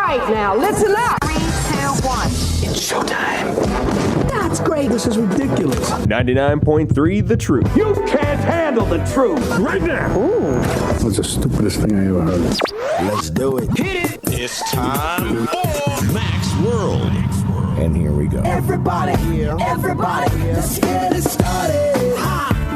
right, now listen up. 3, 2, 1. It's showtime. That's great. This is ridiculous. 99.3 The Truth. You can't handle the truth right now. Ooh. That's the stupidest thing I ever heard. Let's do it. Hit it. It's time for Mac's World. And here we go. Everybody, let's get it started.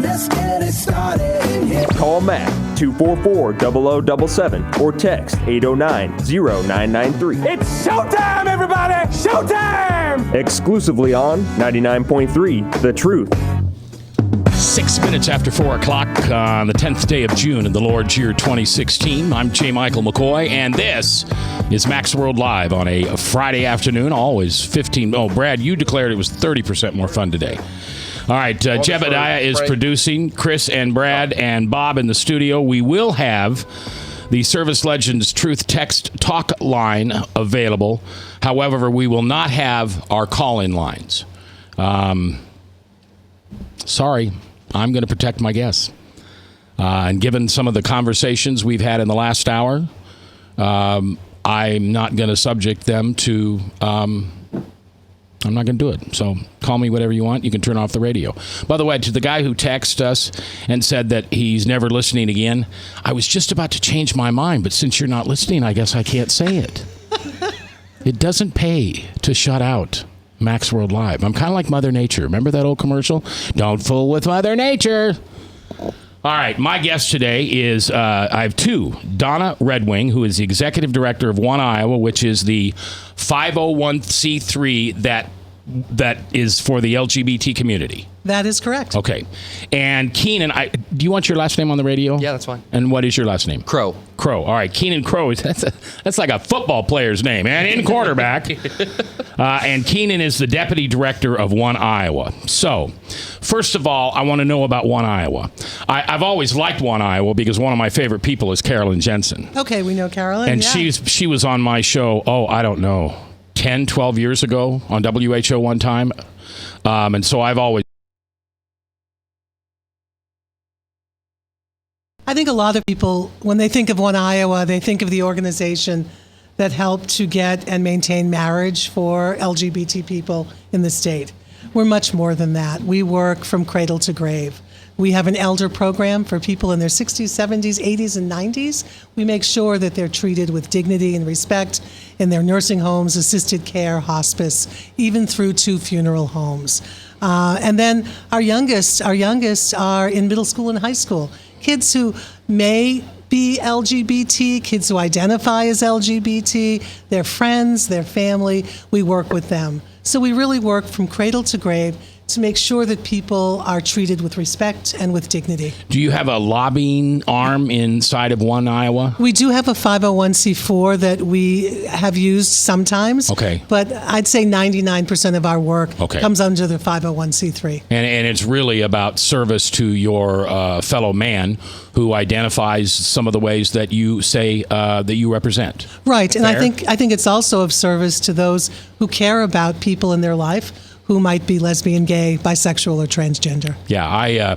Let's get it started. Call Mac 244-0077 or text 809-0993. It's showtime, everybody. Showtime. Exclusively on 99.3 The Truth. 6 minutes after 4 o'clock on the 10th day of June in the Lord's year 2016. I'm J. Michael McCoy, and this is Mac's World Live on a Friday afternoon. Always 15. Oh, Brad, you declared it was 30% more fun today. All right, Jebediah is producing. Chris and Brad and Bob in the studio. We will have the Service Legends Truth Text Talk line available. However, we will not have our call-in lines. Sorry, I'm going to protect my guests. And given some of the conversations we've had in the last hour, I'm not going to subject them to... I'm not going to do it. So call me whatever you want. You can turn off the radio. By the way, to the guy who texted us and said that he's never listening again, I was just about to change my mind, but since you're not listening, I guess I can't say it. It doesn't pay to shut out Mac's World Live. I'm kind of like Mother Nature. Remember that old commercial? Don't fool with Mother Nature. All right, my guest today is, I have two. Donna Redwing, who is the executive director of One Iowa, which is the 501c3 that is for the LGBT community. That is correct. Okay. And Keenan, do you want your last name on the radio? Yeah, that's fine. And what is your last name? Crow. Crow. All right. Keenan Crow. That's like a football player's name. And in quarterback. And Keenan is the deputy director of One Iowa. So, first of all, I want to know about One Iowa. I've always liked One Iowa because one of my favorite people is Carolyn Jensen. Okay, we know Carolyn. And yeah. she was on my show, I don't know, 10, 12 years ago on WHO one time. And so I've always... I think a lot of people, when they think of One Iowa, they think of the organization that helped to get and maintain marriage for LGBT people in the state. We're much more than that. We work from cradle to grave. We have an elder program for people in their 60s, 70s, 80s, and 90s. We make sure that they're treated with dignity and respect in their nursing homes, assisted care, hospice, even through 2 funeral homes. And then our youngest are in middle school and high school. Kids who may be LGBT, kids who identify as LGBT, their friends, their family, we work with them. So we really work from cradle to grave to make sure that people are treated with respect and with dignity. Do you have a lobbying arm inside of One Iowa? We do have a 501c4 that we have used sometimes. Okay. But I'd say 99% of our work comes under the 501c3. And it's really about service to your fellow man who identifies some of the ways that you say that you represent. Right. Fair? And I think it's also of service to those who care about people in their life who might be lesbian, gay, bisexual, or transgender. Yeah, I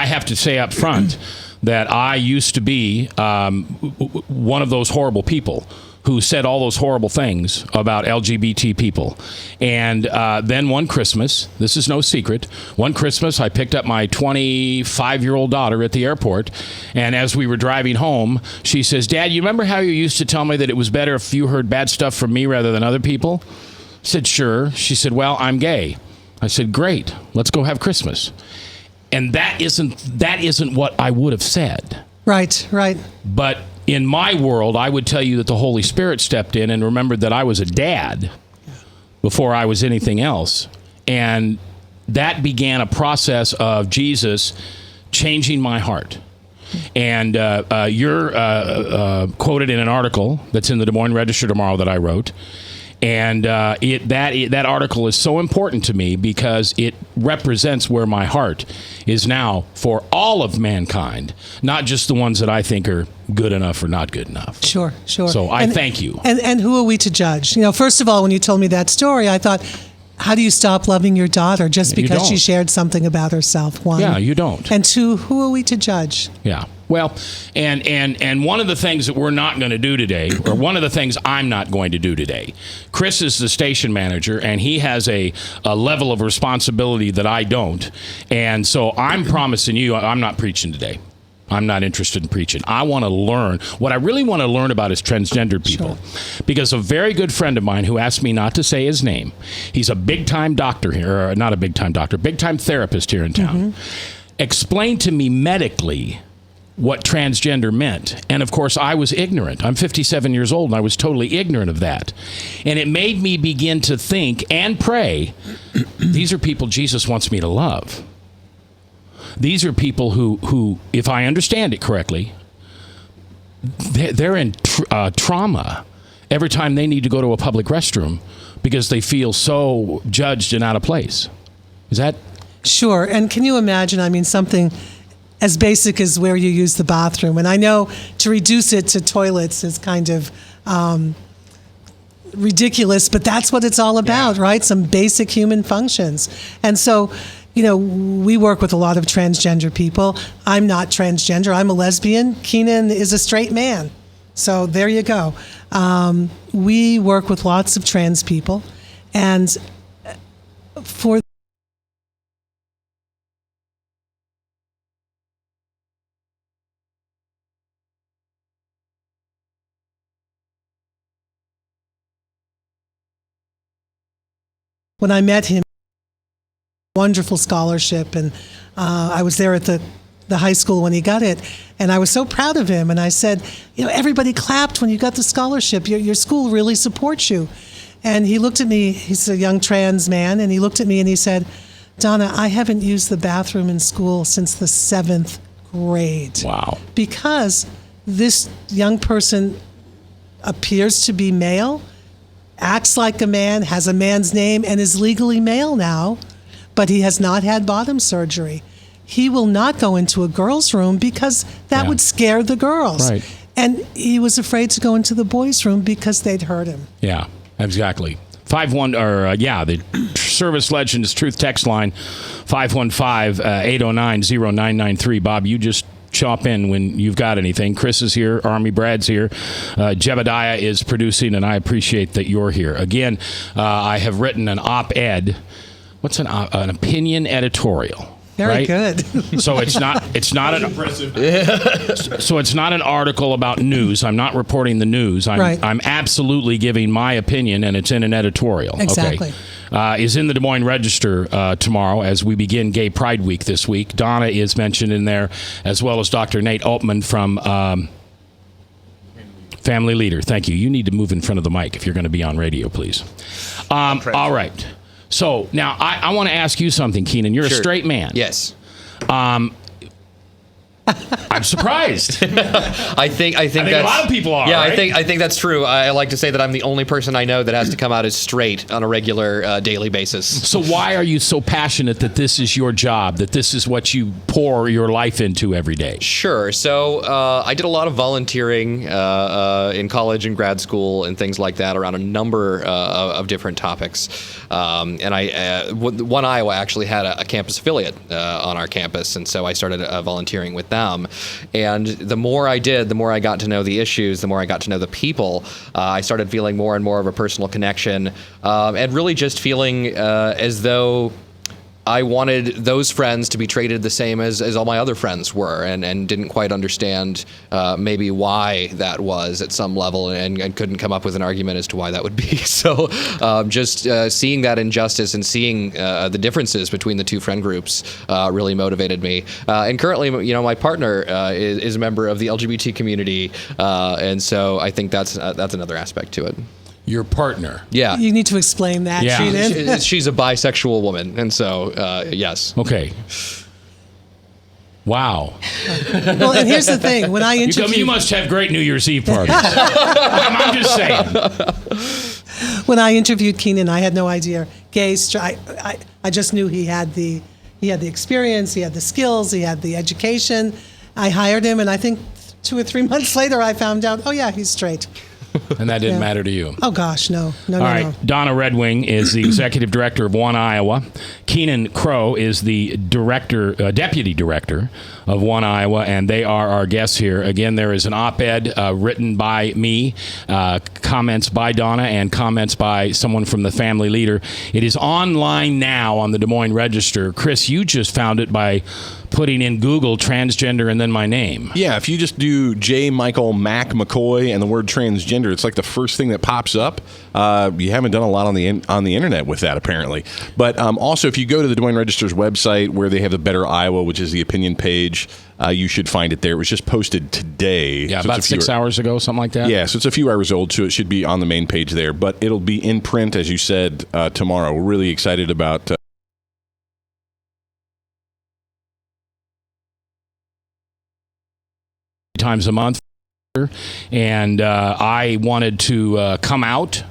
have to say up front that I used to be one of those horrible people who said all those horrible things about LGBT people. And then one Christmas, this is no secret, one Christmas I picked up my 25-year-old daughter at the airport, and as we were driving home, she says, "Dad, you remember how you used to tell me that it was better if you heard bad stuff from me rather than other people?" I said, "Sure." She said, "Well, I'm gay." I said, "Great, let's go have Christmas." And that isn't what I would have said. Right. But in my world, I would tell you that the Holy Spirit stepped in and remembered that I was a dad before I was anything else. And that began a process of Jesus changing my heart. And you're quoted in an article that's in the Des Moines Register tomorrow that I wrote. And that article is so important to me because it represents where my heart is now for all of mankind, not just the ones that I think are good enough or not good enough. Sure. So I thank you. And who are we to judge? First of all, when you told me that story, I thought, how do you stop loving your daughter just because she shared something about herself? One. Yeah, you don't. And two, who are we to judge? Yeah. Well, and one of the things that we're not going to do today, or one of the things I'm not going to do today, Chris is the station manager, and he has a level of responsibility that I don't. And so I'm promising you, I'm not preaching today. I'm not interested in preaching. I want to learn. What I really want to learn about is transgender people. Sure. Because a very good friend of mine who asked me not to say his name, he's a big-time doctor here, or not a big-time doctor, big-time therapist here in town, explained to me medically what transgender meant. And of course, I was ignorant. I'm 57 years old, and I was totally ignorant of that. And it made me begin to think and pray, these are people Jesus wants me to love. These are people who, if I understand it correctly, they're in trauma every time they need to go to a public restroom because they feel so judged and out of place. Is that? Sure. And can you imagine, I mean, something as basic as where you use the bathroom? And I know to reduce it to toilets is kind of ridiculous, but that's what it's all about, right? Some basic human functions. And so, you know, we work with a lot of transgender people. I'm not transgender. I'm a lesbian. Keenan is a straight man. So there you go. We work with lots of trans people. And for when I met him, wonderful scholarship, and I was there at the high school when he got it, and I was so proud of him. And I said, you know, everybody clapped when you got the scholarship. Your school really supports you. And he looked at me. He's a young trans man, and he looked at me and he said, Donna, I haven't used the bathroom in school since the 7th grade. Wow. Because this young person appears to be male, acts like a man, has a man's name, and is legally male now, but he has not had bottom surgery. He will not go into a girl's room because that would scare the girls. Right. And he was afraid to go into the boys' room because they'd hurt him. Yeah, exactly. The Service Legends Truth text line, 515-809-0993. Bob, you just chop in when you've got anything. Chris is here. Army Brad's here. Jebediah is producing, and I appreciate that you're here. Again, I have written an op-ed. What's an opinion editorial? Very good. So it's not an so it's not an article about news. I'm not reporting the news. I'm absolutely giving my opinion, and it's in an editorial. Exactly. Okay. Is in the Des Moines Register tomorrow as we begin Gay Pride Week this week. Donna is mentioned in there, as well as Dr. Nate Altman from Family Leader. Thank you. You need to move in front of the mic if you're going to be on radio, please. All right. So now I want to ask you something, Keenan. You're a straight man. Yes. I'm surprised. I think that's, a lot of people are. Yeah, right? I think that's true. I like to say that I'm the only person I know that has to come out as straight on a regular daily basis. So why are you so passionate that this is your job, that this is what you pour your life into every day? Sure. So I did a lot of volunteering in college and grad school and things like that around a number of different topics. And One Iowa actually had a campus affiliate on our campus, and so I started volunteering with them. And the more I did, the more I got to know the issues, the more I got to know the people. I started feeling more and more of a personal connection, and really just feeling as though I wanted those friends to be treated the same as all my other friends were, and didn't quite understand maybe why that was at some level, and couldn't come up with an argument as to why that would be. So just seeing that injustice and seeing the differences between the two friend groups really motivated me. And currently, my partner is a member of the LGBT community, and so I think that's another aspect to it. Your partner. Yeah. You need to explain that, Keenan. She's a bisexual woman, and so, yes. Okay. Wow. Well, and here's the thing. When I interviewed... You must have great New Year's Eve parties. I'm just saying. When I interviewed Keenan, I had no idea. Gay, I just knew he had the experience, he had the skills, he had the education. I hired him, and I think 2 or 3 months later, I found out, oh, yeah, he's straight. And that didn't matter to you? Oh, gosh, no. All right. Donna Redwing is the executive director of One Iowa. Keenan Crow is the deputy director of One Iowa, and they are our guests here. Again, there is an op-ed written by me, comments by Donna, and comments by someone from the family leader. It is online now on the Des Moines Register. Chris, you just found it by putting in Google transgender and then my name. Yeah, if you just do J. Michael Mac McCoy and the word transgender, it's like the first thing that pops up. You haven't done a lot on the internet with that, apparently. But also, if you go to the Des Moines Register's website where they have the Better Iowa, which is the opinion page, you should find it there. It was just posted today. Yeah, so about 6 hours ago, something like that. Yeah, so it's a few hours old, so it should be on the main page there. But it'll be in print, as you said, tomorrow. We're really excited about times a month, and I wanted to come out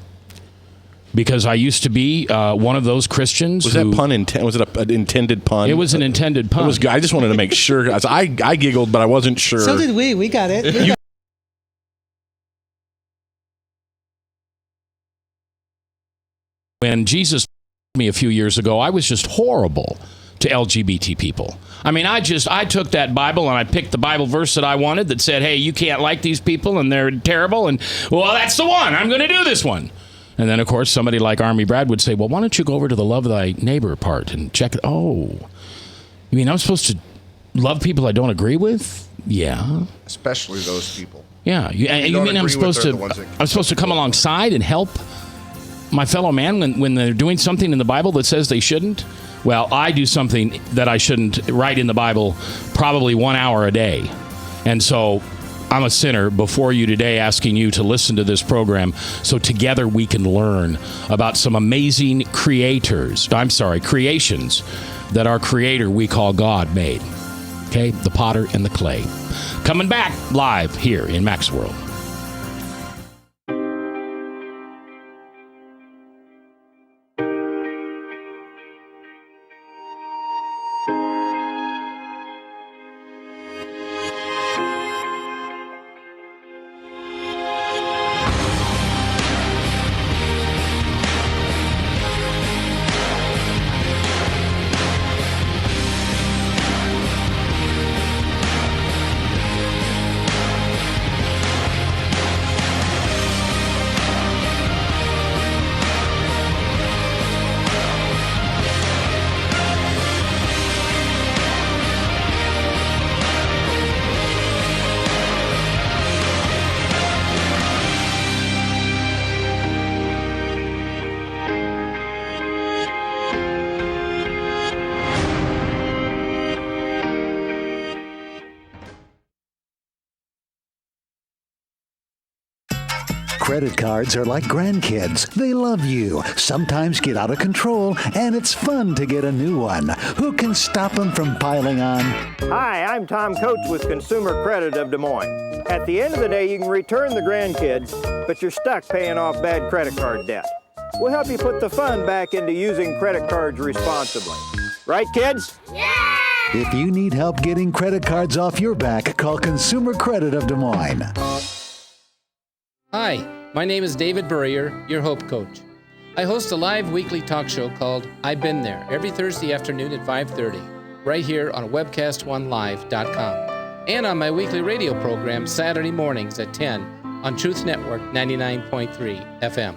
because I used to be one of those Christians. Was that pun was it an intended pun? It was an intended pun. It was good. I just wanted to make sure. I giggled, but I wasn't sure. So did we. We got it. When Jesus told me a few years ago, I was just horrible to LGBT people. I mean, I took that Bible and I picked the Bible verse that I wanted that said, hey, you can't like these people and they're terrible, and, well, that's the one. I'm going to do this one. And then, of course, somebody like Army Brad would say, well, why don't you go over to the love thy neighbor part and check it? Oh, you mean I'm supposed to love people I don't agree with? Yeah. Especially those people. Yeah. You mean I'm supposed to come alongside and help my fellow man when they're doing something in the Bible that says they shouldn't? Well, I do something that I shouldn't write in the Bible probably 1 hour a day. And so I'm a sinner before you today, asking you to listen to this program so together we can learn about some amazing creations that our Creator we call God made. Okay? The potter and the clay. Coming back live here in Mac's World. Credit cards are like grandkids. They love you, sometimes get out of control, and it's fun to get a new one. Who can stop them from piling on? Hi, I'm Tom Coates with Consumer Credit of Des Moines. At the end of the day, you can return the grandkids, but you're stuck paying off bad credit card debt. We'll help you put the fun back into using credit cards responsibly. Right, kids? Yeah! If you need help getting credit cards off your back, call Consumer Credit of Des Moines. Hi, my name is David Burrier, your Hope Coach. I host a live weekly talk show called I've Been There every Thursday afternoon at 5:30, right here on webcast1live.com, and on my weekly radio program Saturday mornings at 10 on Truth Network 99.3 FM.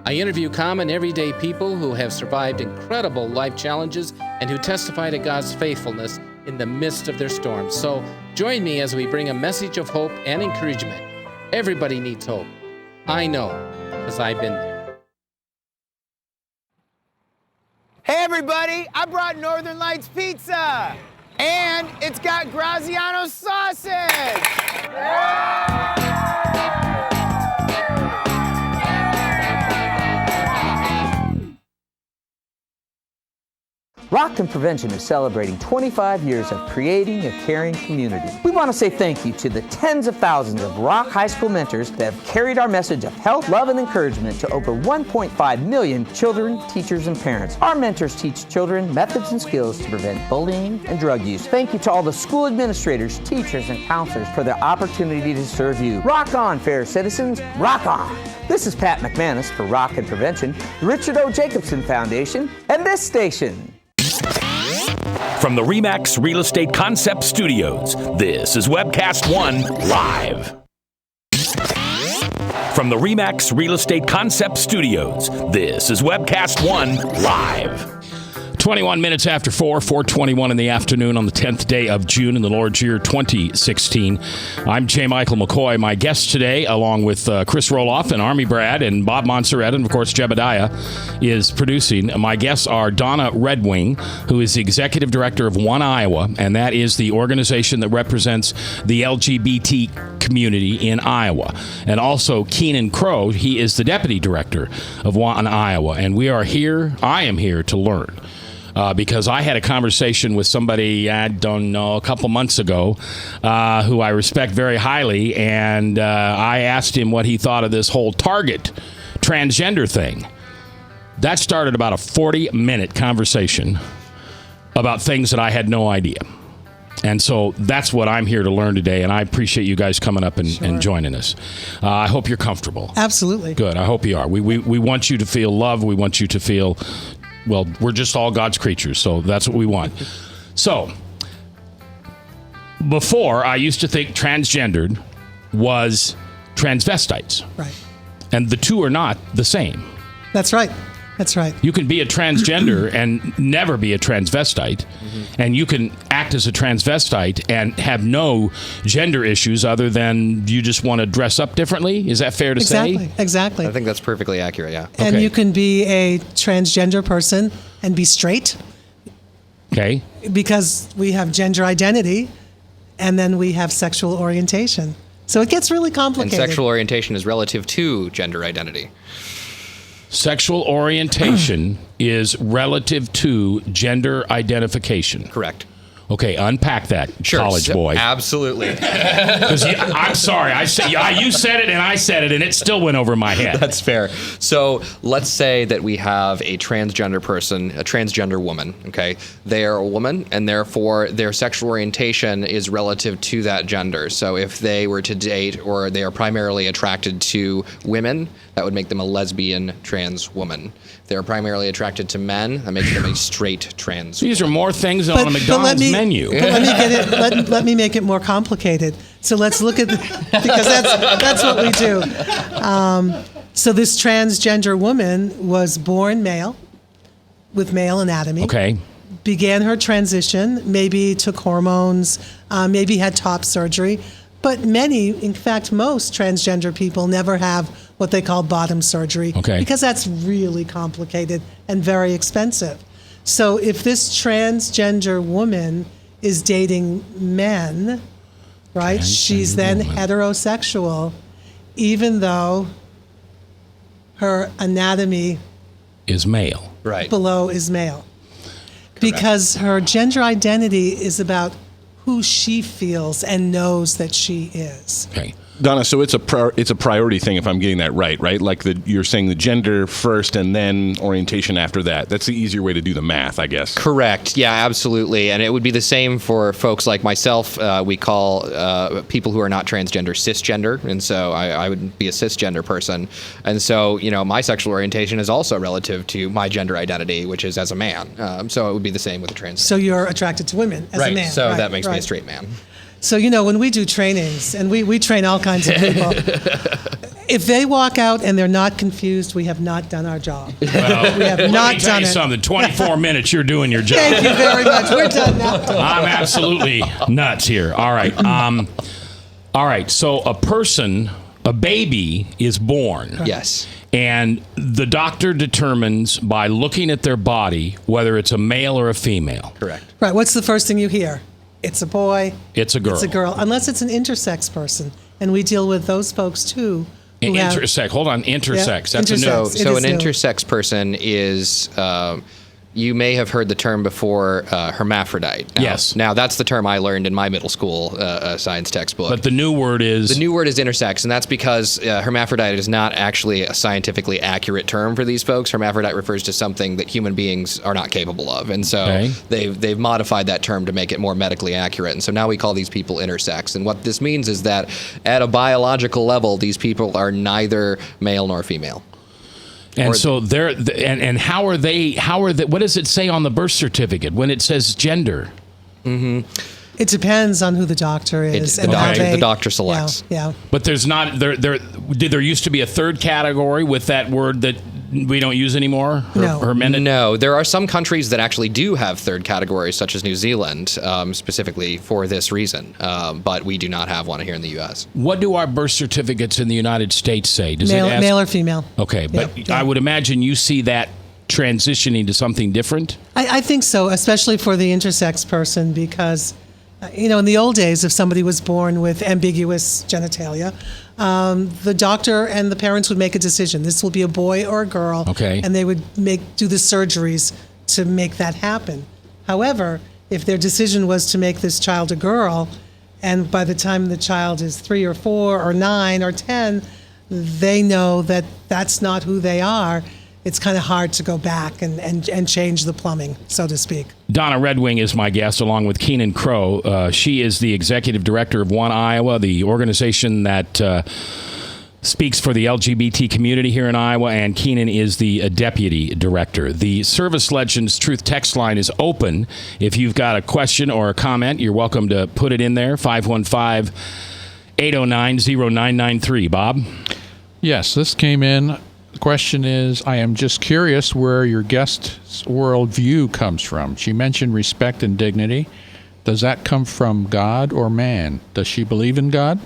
I interview common everyday people who have survived incredible life challenges and who testify to God's faithfulness in the midst of their storms. So join me as we bring a message of hope and encouragement. Everybody needs hope. I know, because I've been there. Hey everybody, I brought Northern Lights Pizza, and it's got Graziano sausage. Rock and Prevention is celebrating 25 years of creating a caring community. We want to say thank you to the tens of thousands of Rock High School mentors that have carried our message of health, love, and encouragement to over 1.5 million children, teachers, and parents. Our mentors teach children methods and skills to prevent bullying and drug use. Thank you to all the school administrators, teachers, and counselors for their opportunity to serve you. Rock on, fair citizens. Rock on. This is Pat McManus for Rock and Prevention, the Richard O. Jacobson Foundation, and this station. From the RE/MAX Real Estate Concept Studios, this is Webcast One Live. From the RE/MAX Real Estate Concept Studios, this is Webcast One Live. 21 minutes after 4:21 in the afternoon on the 10th day of June in the Lord's year 2016. I'm J. Michael McCoy. My guest today, along with Chris Roloff and Army Brad and Bob Montserrat and, of course, Jebediah, is producing. My guests are Donna Red Wing, who is the executive director of One Iowa, and that is the organization that represents the LGBT community in Iowa. And also Keenan Crow, he is the deputy director of One Iowa. And I am here to learn. Because I had a conversation with somebody, I don't know, a couple months ago, who I respect very highly, and I asked him what he thought of this whole Target transgender thing. That started about a 40-minute conversation about things that I had no idea. And so that's what I'm here to learn today, and I appreciate you guys coming up and joining us. I hope you're comfortable. Absolutely. Good. I hope you are. We want you to feel love. We want you to feel... Well, we're just all God's creatures, so that's what we want. So, before, I used to think transgendered was transvestites. Right. And the two are not the same. That's right. That's right. You can be a transgender and never be a transvestite. And you can act as a transvestite and have no gender issues other than you just want to dress up differently. Is that fair to say? Exactly. I think that's perfectly accurate, yeah. And you can be a transgender person and be straight. Okay. Because we have gender identity and then we have sexual orientation. So it gets really complicated. And sexual orientation is relative to gender identity. Sexual orientation is relative to gender identification. Correct. Okay, unpack that, college boy. Absolutely. I'm sorry, you said it and I said it, and it still went over my head. That's fair. So let's say that we have a transgender person, a transgender woman, okay? They are a woman, and therefore their sexual orientation is relative to that gender. So if they were to date or they are primarily attracted to women, that would make them a lesbian trans woman. If they're primarily attracted to men, that makes them a straight trans These woman. are more things on a McDonald's menu. But let me make it more complicated. So let's look at because that's what we do. So this transgender woman was born male with male anatomy. Okay. Began her transition, maybe took hormones, maybe had top surgery. But many, in fact, most transgender people never have what they call bottom surgery. Okay. Because that's really complicated and very expensive. So if this transgender woman is dating men, right, she's then heterosexual, even though her anatomy is male. Right. Below is male. Correct. Because her gender identity is about who she feels and knows that she is. Okay. Donna, so it's a priority thing if I'm getting that right? Like you're saying the gender first and then orientation after that. That's the easier way to do the math, I guess. Correct. Yeah, absolutely. And it would be the same for folks like myself. We call people who are not transgender cisgender, and so I would be a cisgender person. And so, my sexual orientation is also relative to my gender identity, which is as a man. So it would be the same with a trans. So you're attracted to women as a man. So that makes me a straight man. So, when we do trainings, and we train all kinds of people, if they walk out and they're not confused, we have not done our job. Well, we have not done it. Something. 24 minutes, you're doing your job. Thank you very much. We're done now. I'm absolutely nuts here. All right. All right. So a baby is born. Yes. And the doctor determines by looking at their body whether it's a male or a female. Correct. Right. What's the first thing you hear? It's a boy. It's a girl. It's a girl, unless it's an intersex person. And we deal with those folks, too. Hold on. Intersex. Yeah, That's intersex. a new. So an intersex person is... you may have heard the term before, hermaphrodite. Yes. Now, that's the term I learned in my middle school science textbook. But the new word is? The new word is intersex, and that's because hermaphrodite is not actually a scientifically accurate term for these folks. Hermaphrodite refers to something that human beings are not capable of, and so they've modified that term to make it more medically accurate. And so now we call these people intersex. And what this means is that at a biological level, these people are neither male nor female. And so they're and how are they? What does it say on the birth certificate when it says gender? It depends on who the doctor is The doctor selects. Yeah. But there's not there used to be a third category with that word that we don't use anymore? No, there are some countries that actually do have third categories, such as New Zealand, specifically for this reason. But we do not have one here in the U.S. What do our birth certificates in the United States say? Does Male or female. Okay, but I would imagine you see that transitioning to something different? I think so, especially for the intersex person, because, in the old days, if somebody was born with ambiguous genitalia, the doctor and the parents would make a decision. This will be a boy or a girl. Okay. And they would do the surgeries to make that happen. However, if their decision was to make this child a girl, and by the time the child is 3 or 4 or 9 or 10, they know that that's not who they are, it's kind of hard to go back and change the plumbing, so to speak. Donna Red Wing is my guest, along with Keenan Crow. She is the executive director of One Iowa, the organization that speaks for the LGBT community here in Iowa, and Keenan is the deputy director. The Service Legends Truth text line is open. If you've got a question or a comment, you're welcome to put it in there, 515-809-0993. Bob? Yes, this came in. The question is, I am just curious where your guest's worldview comes from. She mentioned respect and dignity. Does that come from God or man? Does she believe in God?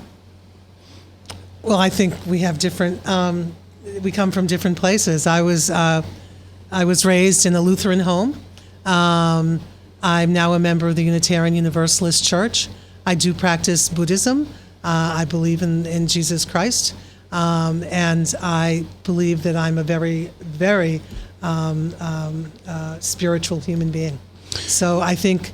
Well, I think we have different. We come from different places. I was raised in a Lutheran home. I'm now a member of the Unitarian Universalist Church. I do practice Buddhism. I believe in Jesus Christ. And I believe that I'm a very, very spiritual human being. So I think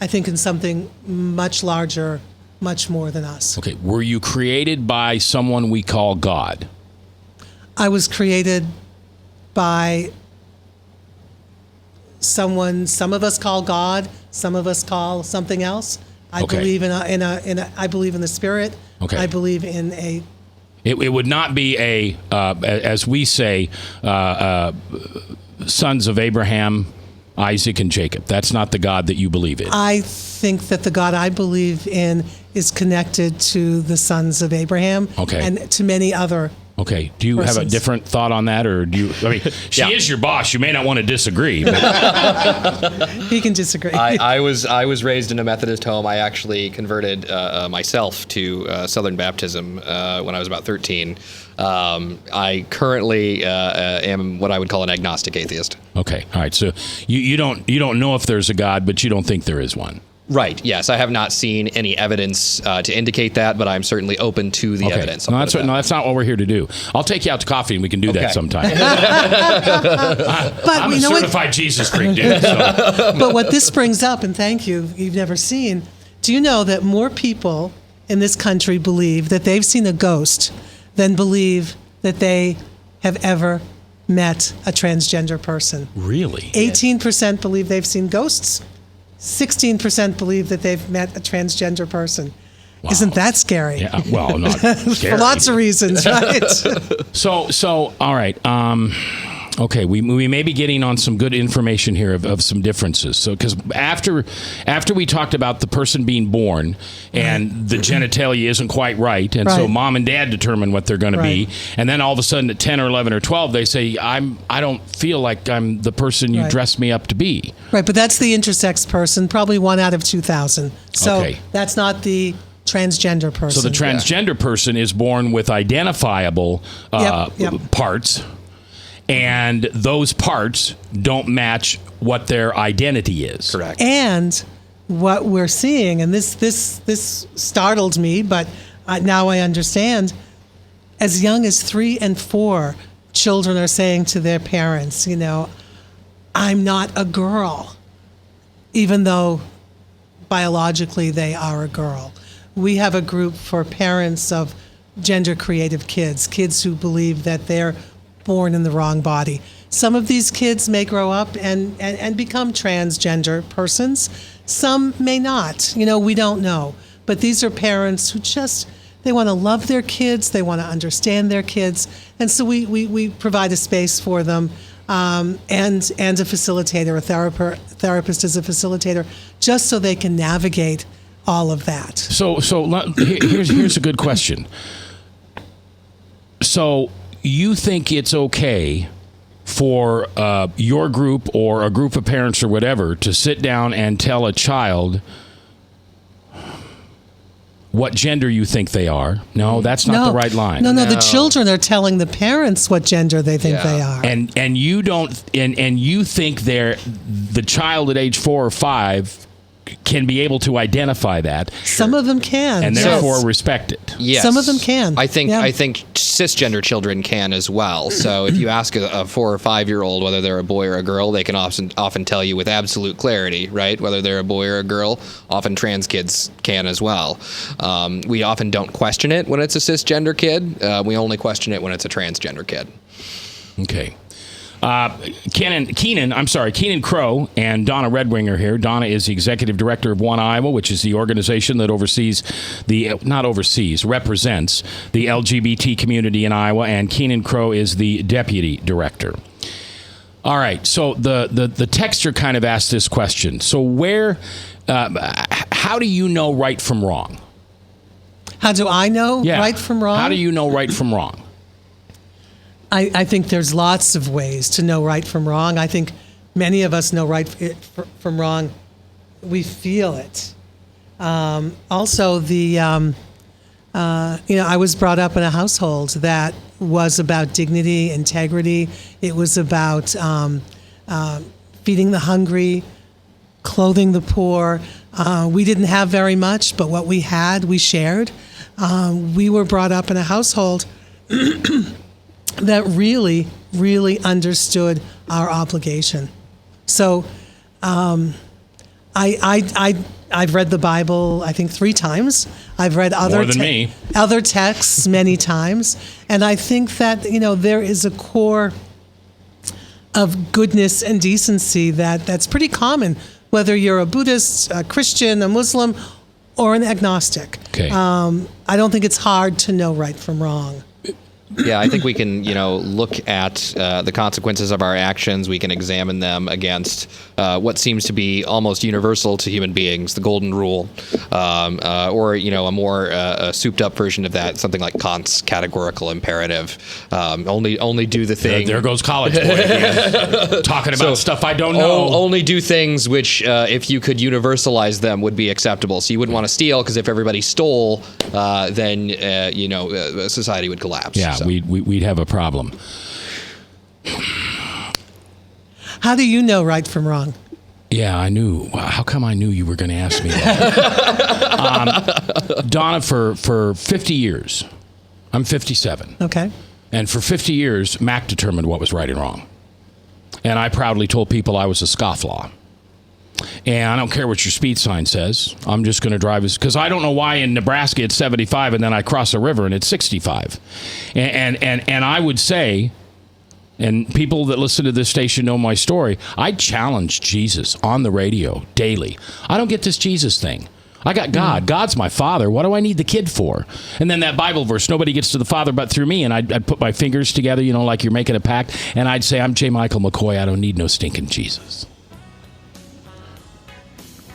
in something much larger, much more than us. Okay. Were you created by someone we call God? I was created by someone. Some of us call God. Some of us call something else. I believe I believe in the Spirit. Okay. I believe in a. It would not be as we say, sons of Abraham, Isaac, and Jacob. That's not the God that you believe in. I think that the God I believe in is connected to the sons of Abraham and to many other Okay. Do you have a different thought on that, or do you? I mean, she is your boss. You may not want to disagree. But. He can disagree. I was raised in a Methodist home. I actually converted myself to Southern Baptism when I was about 13. I currently am what I would call an agnostic atheist. Okay. All right. So you don't know if there's a God, but you don't think there is one. Right. Yes, I have not seen any evidence to indicate that, but I'm certainly open to the evidence. No, that's not what we're here to do. I'll take you out to coffee and we can do that sometime. I'm a certified Jesus freak, dude. So. But what this brings up, and thank you, you've never seen. Do you know that more people in this country believe that they've seen a ghost than believe that they have ever met a transgender person? Really? 18% believe they've seen ghosts. 16% believe that they've met a transgender person. Wow. Isn't that scary? Yeah, well, not scary. For lots of reasons, right? So, all right. Okay, we may be getting on some good information here of some differences. So, because after we talked about the person being born and the genitalia isn't quite right, and so mom and dad determine what they're going to be, and then all of a sudden at 10 or 11 or 12 they say, I don't feel like I'm the person you dressed me up to be. Right, but that's the intersex person, probably 1 out of 2,000. So that's not the transgender person. So the transgender person is born with identifiable parts. And those parts don't match what their identity is. Correct. And what we're seeing, and this startled me, but now I understand, as young as 3 and 4, children are saying to their parents, I'm not a girl, even though biologically they are a girl. We have a group for parents of gender creative kids who believe that they're born in the wrong body. Some of these kids may grow up and become transgender persons. Some may not. We don't know. But these are parents who They want to love their kids. They want to understand their kids. And so we provide a space for them and a facilitator, a therapist is a facilitator, just so they can navigate all of that. So here's a good question. So you think it's okay for your group or a group of parents or whatever to sit down and tell a child what gender you think they are? No, that's not the right line. No, the children are telling the parents what gender they think they are. And you don't and you think the child at age 4 or 5 can be able to identify that. Some of them can. And therefore respect it. Yes. Some of them can. I think cisgender children can as well. So if you ask a 4 or 5-year-old whether they're a boy or a girl, they can often tell you with absolute clarity, right? Whether they're a boy or a girl. Often trans kids can as well. We often don't question it when it's a cisgender kid. We only question it when it's a transgender kid. Okay. Keenan Crow and Donna Redwing are here. Donna is the executive director of One Iowa, which is the organization that represents the LGBT community in Iowa, and Keenan Crow is the deputy director. All right, so the texter kind of asked this question. So how do you know right from wrong? How do I know right from wrong? How do you know right from wrong? I think there's lots of ways to know right from wrong. I think many of us know right from wrong. We feel it. Also, I was brought up in a household that was about dignity, integrity. It was about feeding the hungry, clothing the poor. We didn't have very much, but what we had, we shared. We were brought up in a household that really, really understood our obligation. So I've read the Bible, I think 3 times. I've read other texts many times. And I think that, there is a core of goodness and decency that's pretty common, whether you're a Buddhist, a Christian, a Muslim, or an agnostic. Okay. I don't think it's hard to know right from wrong. Yeah, I think we can, look at the consequences of our actions. We can examine them against what seems to be almost universal to human beings, the golden rule, or, a more souped-up version of that, something like Kant's categorical imperative. Only do the thing. There goes college boy again, talking about stuff I don't know. Only do things which, if you could universalize them, would be acceptable. So you wouldn't want to steal, because if everybody stole, then, society would collapse. Yeah. So. We'd have a problem. How do you know right from wrong? Yeah, I knew. How come I knew you were going to ask me that? Donna, for 50 years, I'm 57. Okay. And for 50 years, Mac determined what was right and wrong. And I proudly told people I was a scofflaw. And I don't care what your speed sign says. I'm just going to drive because I don't know why in Nebraska it's 75 and then I cross a river and it's 65. And I would say, and people that listen to this station know my story, I challenge Jesus on the radio daily. I don't get this Jesus thing. I got God. God's my father. What do I need the kid for? And then that Bible verse, nobody gets to the Father but through me. And I'd put my fingers together, like you're making a pact. And I'd say, I'm J. Michael McCoy. I don't need no stinking Jesus.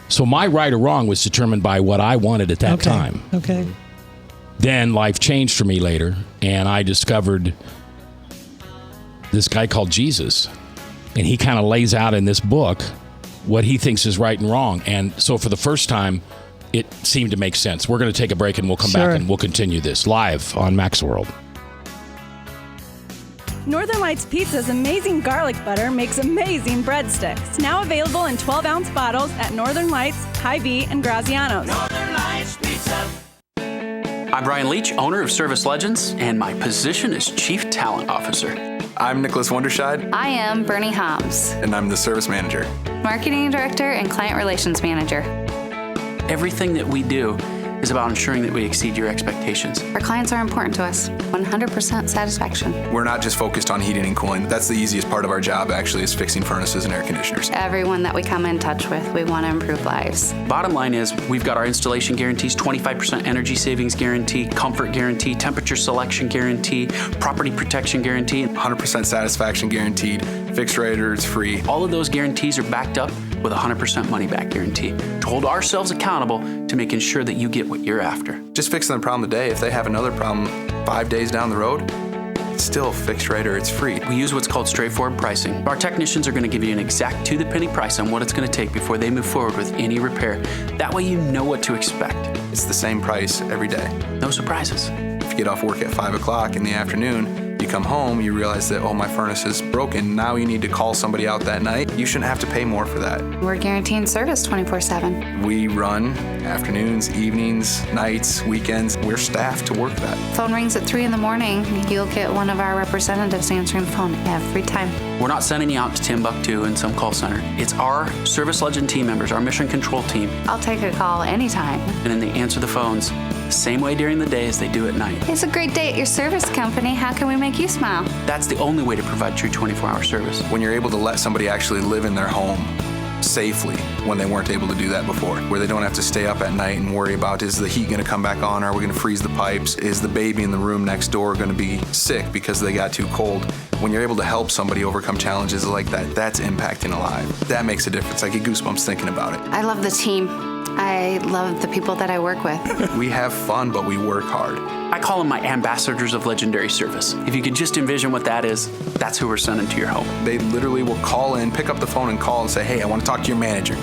So my right or wrong was determined by what I wanted at that time. Okay. Then life changed for me later, and I discovered this guy called Jesus. And he kind of lays out in this book what he thinks is right and wrong. And so for the first time, it seemed to make sense. We're going to take a break, and we'll come back and we'll continue this live on Mac's World. Northern Lights Pizza's amazing garlic butter makes amazing breadsticks. Now available in 12-ounce bottles at Northern Lights, Hy-Vee, and Graziano's. Northern Lights Pizza. I'm Brian Leach, owner of Service Legends, and my position is Chief Talent Officer. I'm Nicholas Wonderscheid. I am Bernie Homs. And I'm the Service Manager. Marketing Director and Client Relations Manager. Everything that we do is about ensuring that we exceed your expectations. Our clients are important to us. 100% satisfaction. We're not just focused on heating and cooling. That's the easiest part of our job, actually, is fixing furnaces and air conditioners. Everyone that we come in touch with, we want to improve lives. Bottom line is, we've got our installation guarantees, 25% energy savings guarantee, comfort guarantee, temperature selection guarantee, property protection guarantee. 100% satisfaction guaranteed. Fixed rate or it's free. All of those guarantees are backed up with a 100% money back guarantee to hold ourselves accountable to making sure that you get what you're after. Just fixing the problem today. If they have another problem 5 days down the road, it's still fixed rate or it's free. We use what's called straightforward pricing. Our technicians are going to give you an exact to-the-penny price on what it's going to take before they move forward with any repair. That way you know what to expect. It's the same price every day. No surprises. If you get off work at 5 o'clock in the afternoon, you come home, you realize that, oh, my furnace is broken. Now you need to call somebody out that night. You shouldn't have to pay more for that. We're guaranteeing service 24/7. We run afternoons, evenings, nights, weekends. We're staffed to work that. Phone rings at 3 in the morning. You'll get one of our representatives answering the phone every time. We're not sending you out to Timbuktu in some call center. It's our Service Legend team members, our mission control team. I'll take a call anytime. And then they answer the phones the same way during the day as they do at night. It's a great day at your service company. How can we make you smile? That's the only way to provide true 24-hour service. When you're able to let somebody actually live in their home safely when they weren't able to do that before, where they don't have to stay up at night and worry about, is the heat going to come back on? Are we going to freeze the pipes? Is the baby in the room next door going to be sick because they got too cold? When you're able to help somebody overcome challenges like that, that's impacting a life. That makes a difference. I get goosebumps thinking about it. I love the team. I love the people that I work with. We have fun, but we work hard. I call them my ambassadors of legendary service. If you could just envision what that is, that's who we're sending to your home. They literally will call in, pick up the phone and call and say, hey, I want to talk to your manager.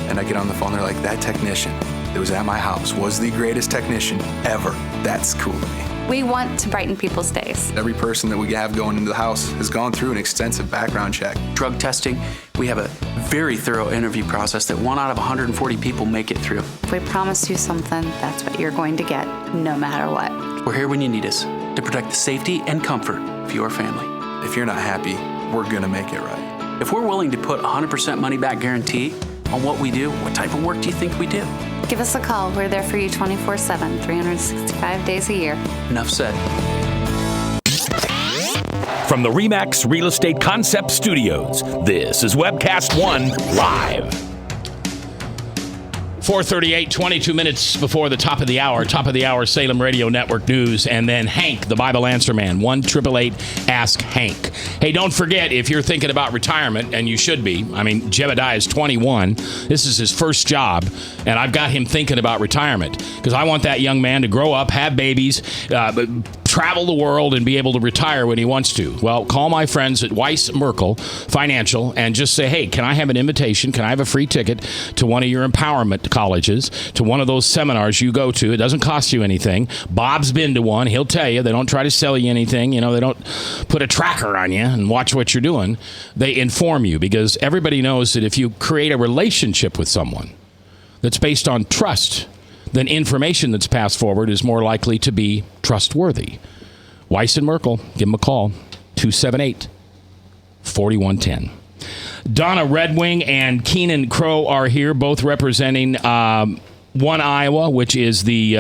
And I get on the phone, they're like, that technician that was at my house was the greatest technician ever. That's cool to me. We want to brighten people's days. Every person that we have going into the house has gone through an extensive background check. Drug testing, we have a very thorough interview process that 1 out of 140 people make it through. If we promise you something, that's what you're going to get, no matter what. We're here when you need us to protect the safety and comfort of your family. If you're not happy, we're going to make it right. If we're willing to put 100% money back guarantee on what we do, what type of work do you think we do? Give us a call. We're there for you 24/7, 365 days a year. Enough said. From the RE/MAX Real Estate Concept Studios, this is Webcast One Live. 4:38, 22 minutes before the top of the hour, Salem Radio Network News, and then Hank, the Bible Answer Man, 1-888-ASK Hank. Hey, don't forget, if you're thinking about retirement, and you should be, I mean, Jebediah is 21. This is his first job, and I've got him thinking about retirement because I want that young man to grow up, have babies, travel the world, and be able to retire when he wants to. Well, call my friends at Weiss Merkel Financial and just say, hey, can I have an invitation? Can I have a free ticket to one of your empowerment colleges, to one of those seminars you go to? It doesn't cost you anything. Bob's been to one. He'll tell you. They don't try to sell you anything. You know, they don't put a tracker on you and watch what you're doing. They inform you because everybody knows that if you create a relationship with someone that's based on trust, then information that's passed forward is more likely to be trustworthy. Weiss and Merkel, give them a call, 278-4110. Donna Red Wing and Keenan Crow are here, both representing One Iowa, which is the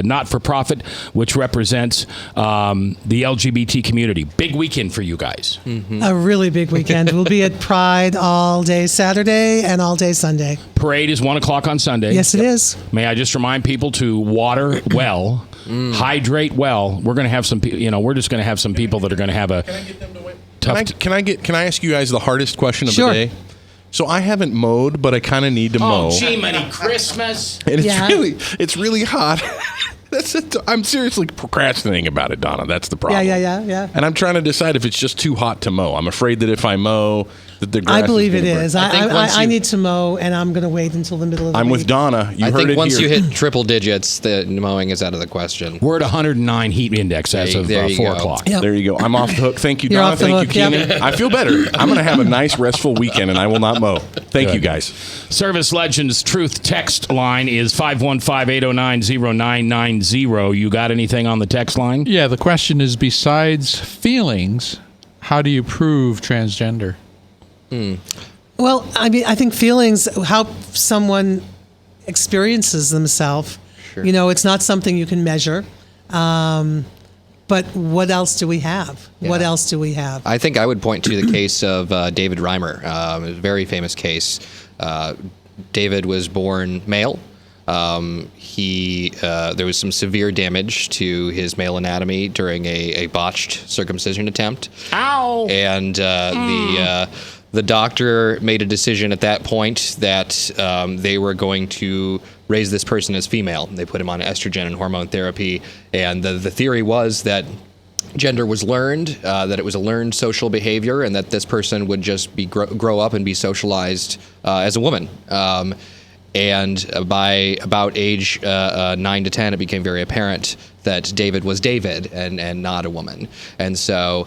not-for-profit, which represents the LGBT community. Big weekend for you guys. Mm-hmm. A really big weekend. We'll be at Pride all day Saturday and all day Sunday. Parade is 1 o'clock on Sunday. Yes, it is. May I just remind people to water well, hydrate well. We're going to have some, we're just going to have some people that are going to have a tough. Can I ask you guys the hardest question of Sure. the day? So I haven't mowed, but I kind of need to mow. Oh, gee, Merry Christmas. And it's really hot. That's it. I'm seriously procrastinating about it, Donna. That's the problem. Yeah. And I'm trying to decide if it's just too hot to mow. I'm afraid that if I mow, that the grass I believe it burn. is. I need to mow, and I'm going to wait until the middle of the I'm week. with Donna. I think once you hit triple digits, the mowing is out of the question. We're at 109 heat index as of 4 o'clock. Yep. There you go. I'm off the hook. Thank you, You're Donna. off the Thank hook, you, Keenan. yep. I feel better. I'm going to have a nice, restful weekend, and I will not mow. Thank you, guys. Service Legends Truth text line is 515-809-0990. You got anything on the text line? Yeah, the question is, besides feelings, how do you prove transgender? Well, I mean, I think feelings, how someone experiences themselves, Sure. You know, it's not something you can measure. But what else do we have? What else do we have? I think I would point to the case of David Reimer, a very famous case. David was born male. There was some severe damage to his male anatomy during a botched circumcision attempt. Ow! And the doctor made a decision at that point that they were going to raise this person as female. They put him on estrogen and hormone therapy, and the theory was that gender was learned, that it was a learned social behavior, and that this person would just grow up and be socialized as a woman. And by about age 9 to 10, it became very apparent that David was David and not a woman. And so,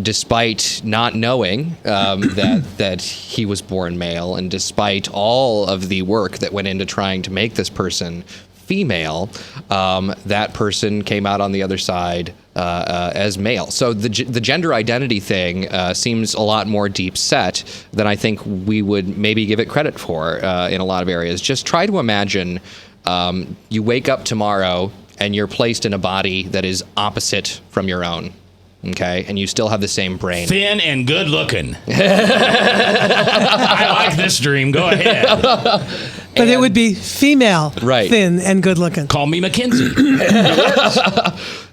despite not knowing that he was born male, and despite all of the work that went into trying to make this person female, that person came out on the other side as male. So the gender identity thing seems a lot more deep set than I think we would maybe give it credit for in a lot of areas. Just try to imagine you wake up tomorrow and you're placed in a body that is opposite from your own. Okay, and you still have the same brain. Thin and good looking. I like this dream. Go ahead. But it would be female, right, thin and good looking. Call me Mackenzie.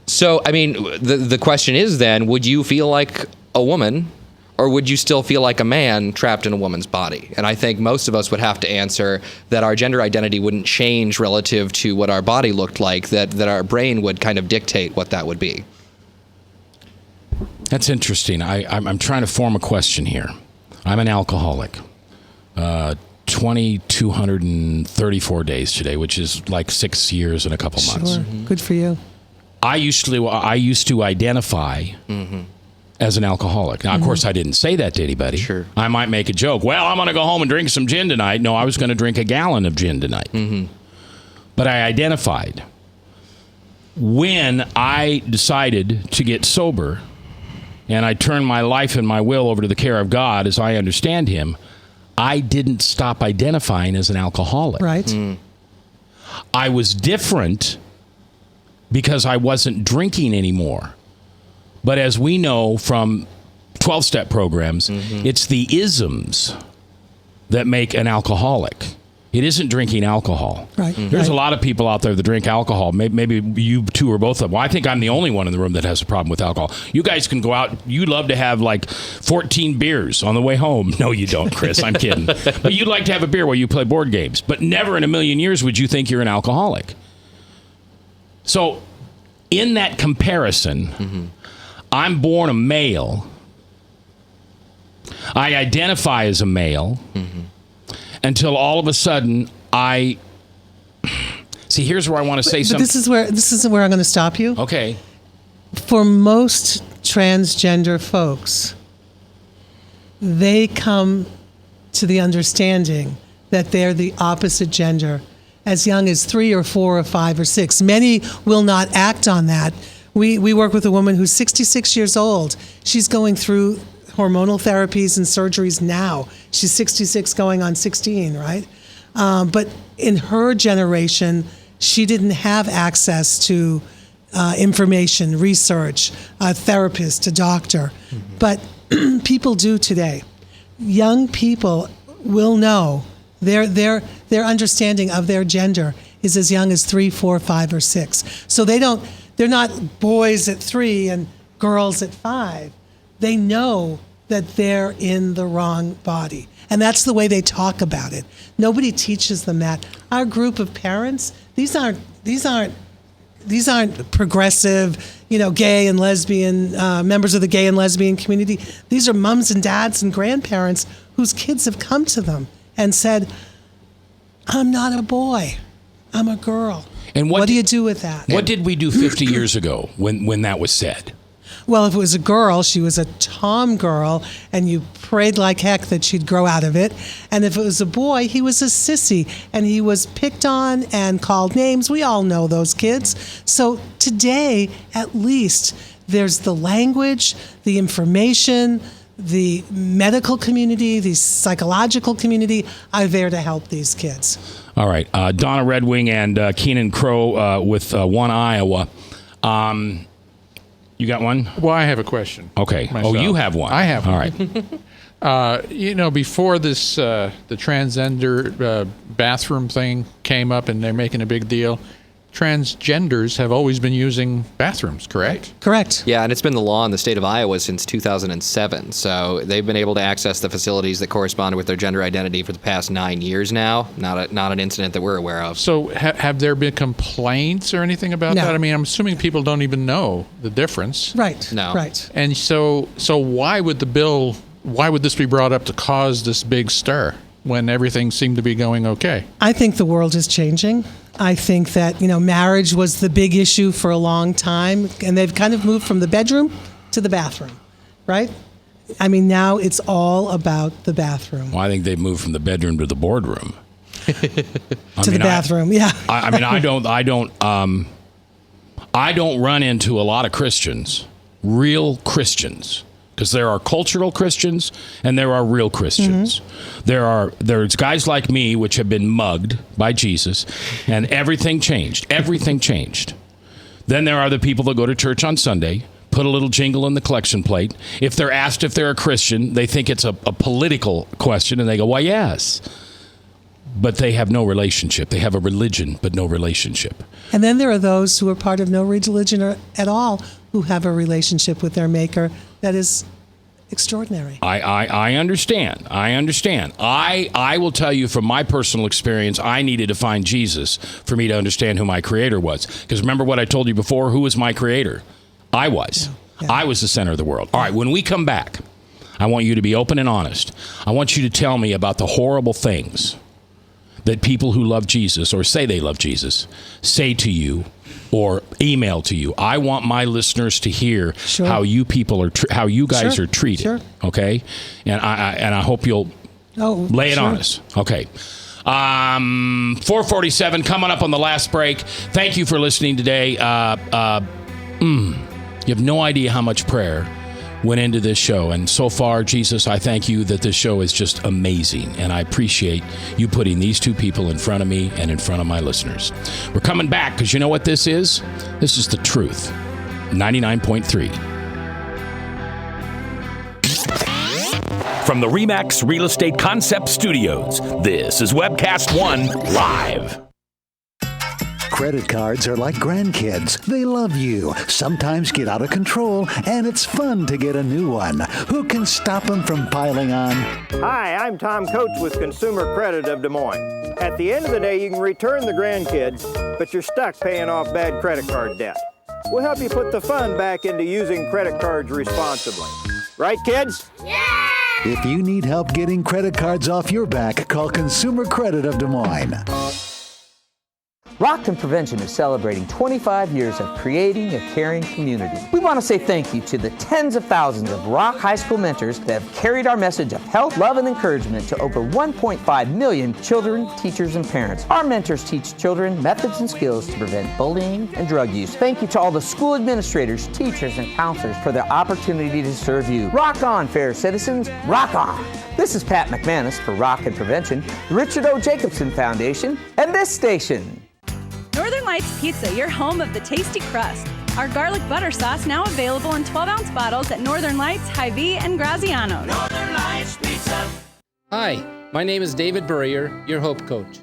So, I mean, the question is then, would you feel like a woman, or would you still feel like a man trapped in a woman's body? And I think most of us would have to answer that our gender identity wouldn't change relative to what our body looked like, that our brain would kind of dictate what that would be. That's interesting. I'm trying to form a question here. I'm an alcoholic. 2,234 days today, which is like 6 years and a couple months. Sure. Good for you. I used to identify as an alcoholic. Now, of course, I didn't say that to anybody. Sure. I might make a joke. Well, I'm going to go home and drink some gin tonight. No, I was going to drink a gallon of gin tonight. But I identified. When I decided to get sober, and I turned my life and my will over to the care of God as I understand Him, I didn't stop identifying as an alcoholic. Right. I was different because I wasn't drinking anymore. But as we know from 12-step programs, it's the isms that make an alcoholic. It isn't drinking alcohol. Right. There's a lot of people out there that drink alcohol. Maybe you two or both of them. Well, I think I'm the only one in the room that has a problem with alcohol. You guys can go out. You love to have like 14 beers on the way home. No, you don't, Chris. I'm kidding. But you'd like to have a beer while you play board games. But never in a million years would you think you're an alcoholic. So in that comparison, I'm born a male. I identify as a male. Until all of a sudden, I see. Here's where I want to say something. This is where I'm going to stop you. Okay. For most transgender folks, they come to the understanding that they're the opposite gender as young as 3 or 4 or 5 or 6. Many will not act on that. We work with a woman who's 66 years old. She's going through hormonal therapies and surgeries now. She's 66 going on 16, right? But in her generation, she didn't have access to information, research, a therapist, a doctor. But people do today. Young people will know their understanding of their gender is as young as 3, 4, 5, or 6. So they're not boys at 3 and girls at 5. They know that they're in the wrong body. And that's the way they talk about it. Nobody teaches them that. Our group of parents, these aren't progressive, gay and lesbian, members of the gay and lesbian community. These are moms and dads and grandparents whose kids have come to them and said, I'm not a boy, I'm a girl. And what do you do with that? What did we do 50 years ago when that was said? Well, if it was a girl, she was a tom girl, and you prayed like heck that she'd grow out of it. And if it was a boy, he was a sissy, and he was picked on and called names. We all know those kids. So today, at least, there's the language, the information, the medical community, the psychological community are there to help these kids. All right. Donna Red Wing and Keenan Crow with One Iowa. You got one? Well, I have a question. Okay. myself. Oh, you have one. I have one. All right. Before this, the transgender bathroom thing came up and they're making a big deal, transgenders have always been using bathrooms, correct? Correct. Yeah, and it's been the law in the state of Iowa since 2007. So they've been able to access the facilities that correspond with their gender identity for the past 9 years now. Not an incident that we're aware of. So have there been complaints or anything about No. that? I mean, I'm assuming people don't even know the difference. Right. No. Right. And so why would this be brought up to cause this big stir when everything seemed to be going okay? I think the world is changing. I think that, marriage was the big issue for a long time, and they've kind of moved from the bedroom to the bathroom, right? I mean, now it's all about the bathroom. Well, I think they've moved from the bedroom to the boardroom. To the bathroom, yeah. I don't run into a lot of Christians, real Christians. Because there are cultural Christians and there are real Christians. There's guys like me which have been mugged by Jesus, and everything changed. Everything changed. Then there are the people that go to church on Sunday, put a little jingle in the collection plate. If they're asked if they're a Christian, they think it's a political question, and they go, "Why, yes." But they have no relationship. They have a religion, but no relationship. And then there are those who are part of no religion at all, who have a relationship with their Maker that is extraordinary. I understand. I will tell you from my personal experience, I needed to find Jesus for me to understand who my Creator was. Because remember what I told you before? Who was my Creator? I was. Yeah. I was the center of the world. All right, when we come back, I want you to be open and honest. I want you to tell me about the horrible things that people who love Jesus or say they love Jesus say to you or email to you. I want my listeners to hear how you people are, how you guys are treated. Sure. Okay, and I hope you'll lay it on us. Okay. 4:47 coming up on the last break. Thank you for listening today. You have no idea how much prayer went into this show, and so far, Jesus, I thank you that this show is just amazing, and I appreciate you putting these two people in front of me and in front of my listeners. We're coming back because you know what this is? This is the truth. 99.3. From the RE/MAX Real Estate Concept Studios, this is Webcast One Live. Credit cards are like grandkids. They love you, sometimes get out of control, and it's fun to get a new one. Who can stop them from piling on? Hi, I'm Tom Coates with Consumer Credit of Des Moines. At the end of the day, you can return the grandkids, but you're stuck paying off bad credit card debt. We'll help you put the fun back into using credit cards responsibly. Right, kids? Yeah! If you need help getting credit cards off your back, call Consumer Credit of Des Moines. Rockton Prevention is celebrating 25 years of creating a caring community. We want to say thank you to the tens of thousands of Rock High School mentors that have carried our message of health, love, and encouragement to over 1.5 million children, teachers, and parents. Our mentors teach children methods and skills to prevent bullying and drug use. Thank you to all the school administrators, teachers, and counselors for their opportunity to serve you. Rock on, fair citizens. Rock on. This is Pat McManus for Rockton Prevention, the Richard O. Jacobson Foundation, and this station. Northern Lights Pizza, your home of the tasty crust. Our garlic butter sauce now available in 12-ounce bottles at Northern Lights, Hy-Vee, and Graziano's. Northern Lights Pizza. Hi, my name is David Burrier, your Hope Coach.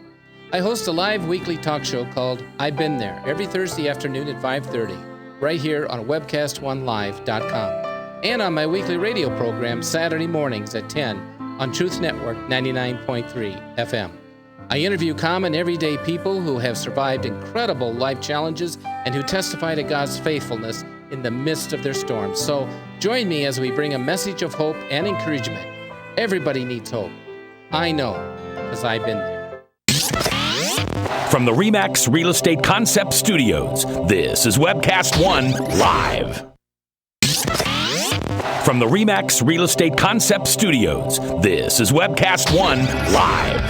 I host a live weekly talk show called I've Been There every Thursday afternoon at 5:30, right here on webcast1live.com, and on my weekly radio program Saturday mornings at 10 on Truth Network 99.3 FM. I interview common, everyday people who have survived incredible life challenges and who testify to God's faithfulness in the midst of their storms. So join me as we bring a message of hope and encouragement. Everybody needs hope. I know, because I've been there. From the RE/MAX Real Estate Concept Studios, this is Webcast One Live. From the RE/MAX Real Estate Concept Studios, this is Webcast One Live.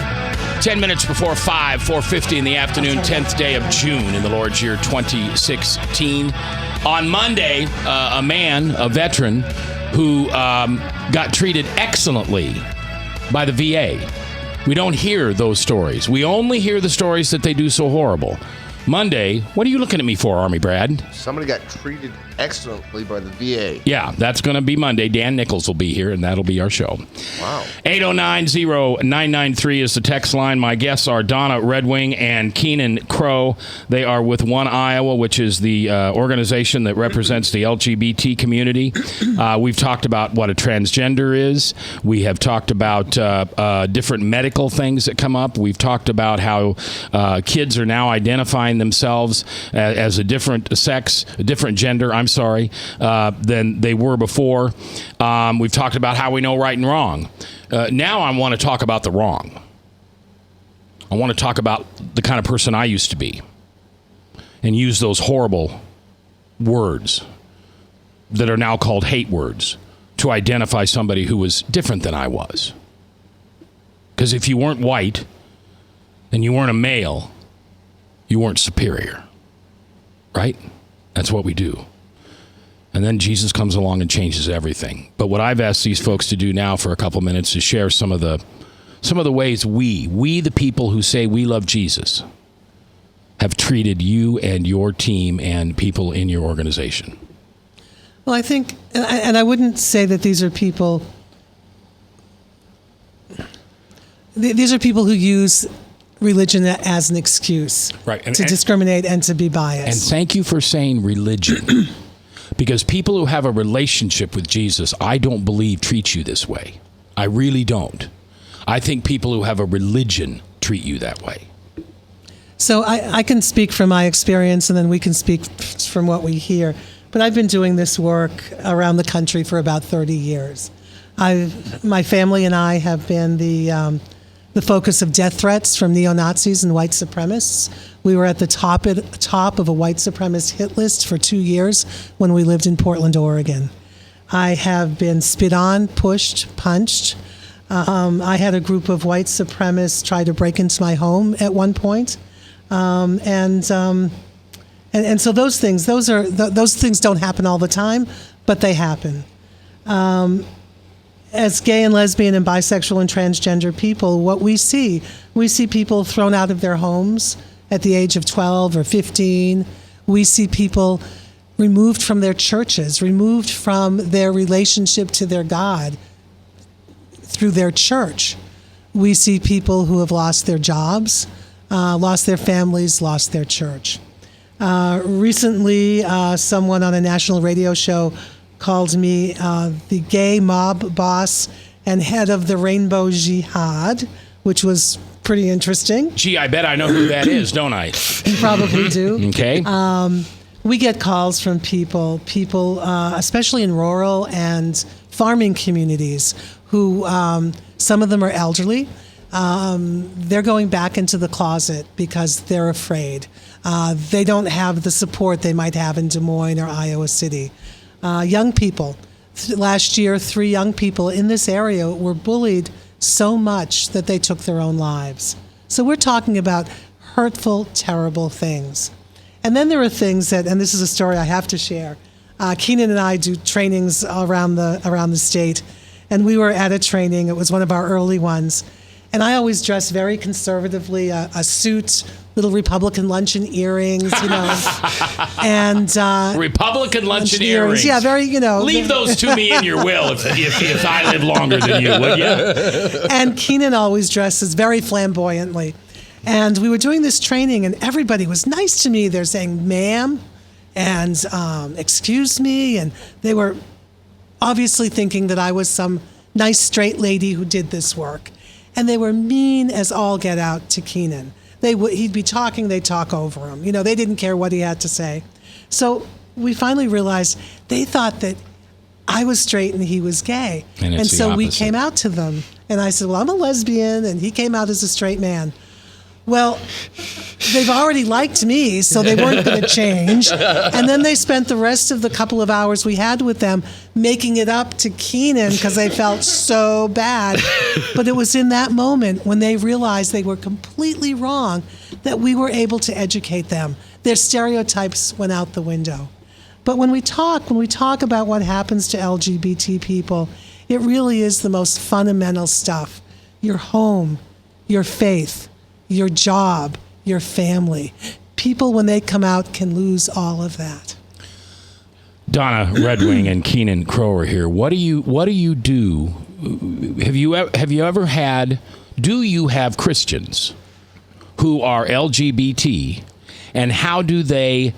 10 minutes before 5, 4:50 in the afternoon, 10th day of June in the Lord's year 2016. On Monday, a veteran, who got treated excellently by the VA. We don't hear those stories. We only hear the stories that they do so horrible. Monday, what are you looking at me for, Army Brad? Somebody got treated excellently by the VA. Yeah, that's going to be Monday. Dan Nichols will be here, and that'll be our show. Wow. 809-0993 is the text line. My guests are Donna Red Wing and Keenan Crow. They are with One Iowa, which is the organization that represents the LGBT community. We've talked about what a transgender is. We have talked about different medical things that come up. We've talked about how kids are now identifying themselves as a different sex, a different gender, than they were before. We've talked about how we know right and wrong. Now I want to talk about the wrong. I want to talk about the kind of person I used to be and use those horrible words that are now called hate words to identify somebody who was different than I was. Because if you weren't white and you weren't a male, you weren't superior, right? That's what we do. And then Jesus comes along and changes everything. But what I've asked these folks to do now for a couple minutes is share some of the ways we the people who say we love Jesus, have treated you and your team and people in your organization. Well, I think, and I wouldn't say that these are people who use religion as an excuse to discriminate and to be biased. And thank you for saying religion. Because people who have a relationship with Jesus, I don't believe treat you this way. I really don't. I think people who have a religion treat you that way. So I can speak from my experience, and then we can speak from what we hear. But I've been doing this work around the country for about 30 years. My family and I have been the focus of death threats from neo-Nazis and white supremacists. We were at the top of a white supremacist hit list for 2 years when we lived in Portland, Oregon. I have been spit on, pushed, punched. I had a group of white supremacists try to break into my home at one point. And so those things don't happen all the time, but they happen. As gay and lesbian and bisexual and transgender people, what we see people thrown out of their homes at the age of 12 or 15. We see people removed from their churches, removed from their relationship to their God through their church. We see people who have lost their jobs, lost their families, lost their church. Recently, someone on a national radio show called me the gay mob boss and head of the Rainbow Jihad, which was pretty interesting. Gee, I bet I know who that is, don't I? You probably do. Okay. We get calls from people, especially in rural and farming communities, who some of them are elderly. They're going back into the closet because they're afraid. They don't have the support they might have in Des Moines or Iowa City. Young people. Last year, 3 young people in this area were bullied so much that they took their own lives. So we're talking about hurtful, terrible things. And then there are things that, and this is a story I have to share. Keenan and I do trainings around the state, and we were at a training. It was one of our early ones. And I always dress very conservatively, a suit, little Republican luncheon earrings, and Republican luncheon earrings. Yeah, very, Leave those to me in your will if I live longer than you, would you? And Keenan always dresses very flamboyantly. And we were doing this training, and everybody was nice to me. They're saying, ma'am, and excuse me. And they were obviously thinking that I was some nice straight lady who did this work. And they were mean as all get out to Keenan. He'd be talking, they'd talk over him. They didn't care what he had to say. So we finally realized they thought that I was straight and he was gay. And so we came out to them. And I said, well, I'm a lesbian. And he came out as a straight man. Well, they've already liked me, so they weren't going to change. And then they spent the rest of the couple of hours we had with them making it up to Keenan because they felt so bad. But it was in that moment when they realized they were completely wrong that we were able to educate them. Their stereotypes went out the window. But when we talk about what happens to LGBT people, it really is the most fundamental stuff. Your home, your faith, your job, your family. People, when they come out, can lose all of that. Donna Red Wing and Keenan Crow are here. What do you do? Have you ever had? Do you have Christians who are LGBT, and how do they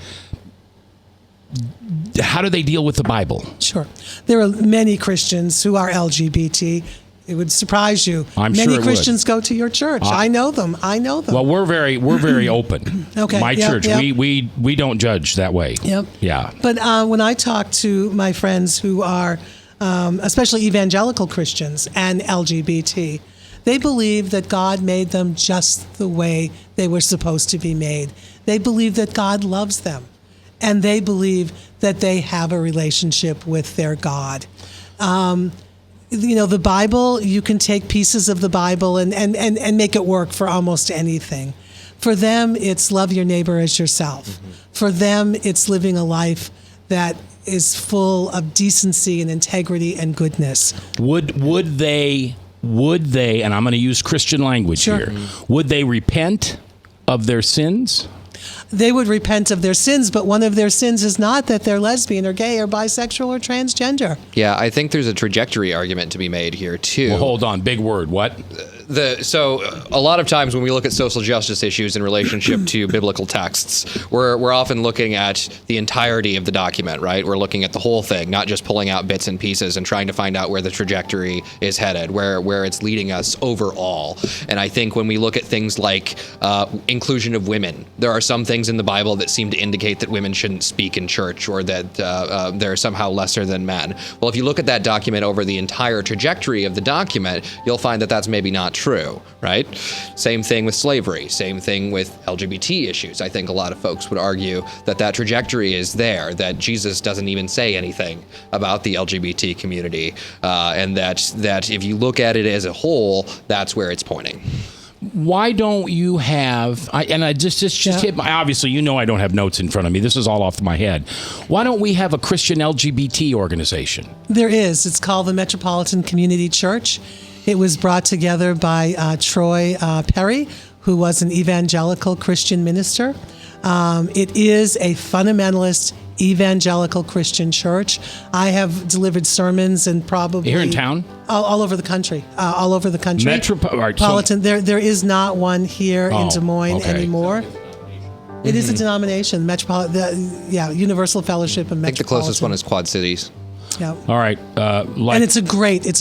deal with the Bible? Sure, there are many Christians who are LGBT. It would surprise you. Many Christians go to your church. I know them. Well, we're very open. Okay. My church, we don't judge that way. Yep. Yeah. But when I talk to my friends who are, especially evangelical Christians and LGBT, they believe that God made them just the way they were supposed to be made. They believe that God loves them, and they believe that they have a relationship with their God. The Bible, you can take pieces of the Bible and make it work for almost anything. For them, it's love your neighbor as yourself. Mm-hmm. For them, it's living a life that is full of decency and integrity and goodness. Would they, and I'm going to use Christian language here, would they repent of their sins? They would repent of their sins, but one of their sins is not that they're lesbian or gay or bisexual or transgender. Yeah, I think there's a trajectory argument to be made here, too. Well, hold on. Big word. What? So a lot of times when we look at social justice issues in relationship to biblical texts, we're often looking at the entirety of the document, right? We're looking at the whole thing, not just pulling out bits and pieces and trying to find out where the trajectory is headed, where it's leading us overall. And I think when we look at things like inclusion of women, there are some things in the Bible that seem to indicate that women shouldn't speak in church or that they're somehow lesser than men. Well, if you look at that document over the entire trajectory of the document, you'll find that that's maybe not true, right? Same thing with slavery, same thing with LGBT issues. I think a lot of folks would argue that that trajectory is there, that Jesus doesn't even say anything about the LGBT community, and that if you look at it as a whole, that's where it's pointing. Why don't you have, hit my, obviously, I don't have notes in front of me. This is all off my head. Why don't we have a Christian LGBT organization? There is. It's called the Metropolitan Community Church. It was brought together by Troy Perry, who was an evangelical Christian minister. It is a fundamentalist evangelical Christian church. I have delivered sermons and probably here in town, all over the country, all over the country. Metropolitan. There is not one here in Des Moines anymore. It is a denomination, Universal Fellowship of Metropolitan. I think the closest one is Quad Cities. Yeah. All right. And it's a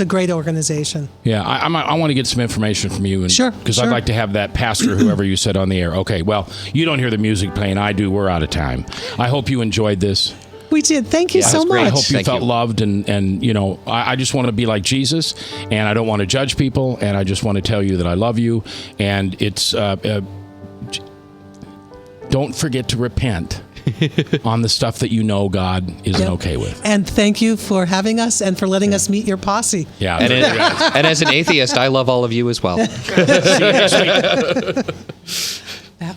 great organization. Yeah, I want to get some information from you. Sure. Because I'd like to have that pastor, whoever you said on the air. Okay, well, you don't hear the music playing. I do. We're out of time. I hope you enjoyed this. We did. Thank you so much. I hope you felt loved. And I just want to be like Jesus. And I don't want to judge people. And I just want to tell you that I love you. And it's don't forget to repent on the stuff that God isn't okay with. And thank you for having us and for letting us meet your posse. Yeah. And as an atheist, I love all of you as well. That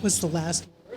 was the last one.